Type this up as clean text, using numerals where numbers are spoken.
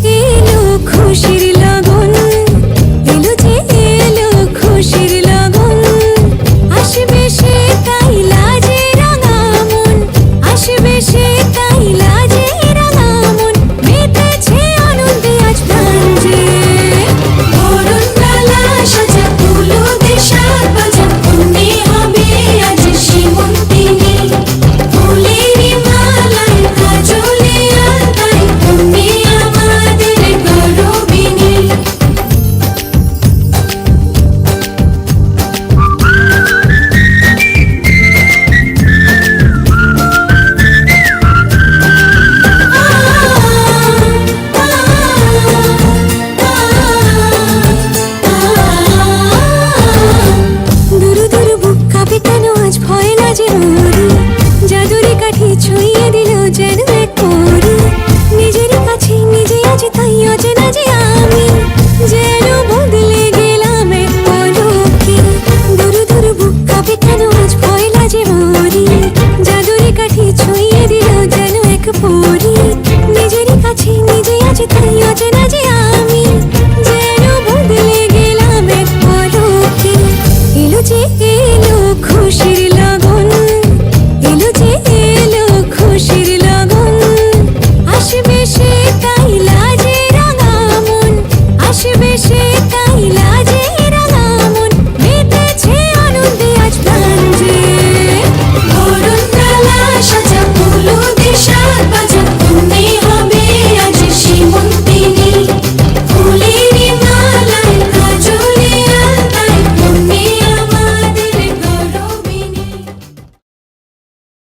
যে এলো খুশির লগন, এলো যে এলো খুশির লগন, আসবে সে তাই লাজে রাঙা মন, আসবে সে তাই লাজে রাঙা মন, মেতেছে আনন্দে আজ প্রাণ যে। বরণ ডালা সাজা ফুলো দেশার বাজা, কন্যে হবে আজ সীমন্তিনী, ফুলেরই মালায় কাজলে আলতায়, কন্যে আমাদের গৌরবিনী। দুরু দুরু বুক কাঁপে কেন আজ ভয় না যে মরি, জাদুরি কাঠি ছুঁয়ে দিল যেন এক পরি, নিজেরই কাছে নিজে আজ তাই অচেনা যে আমি, যেন বদলে গেলাম এক পলকে। দুরু দুরু বুক কাঁপে কেন আজ ভয় না যে মরি, জাদুরি কাঠি ছুঁয়ে দিল যেন এক পরি, নিজেরই কাছে নিজে আজ তাই অচেনা যে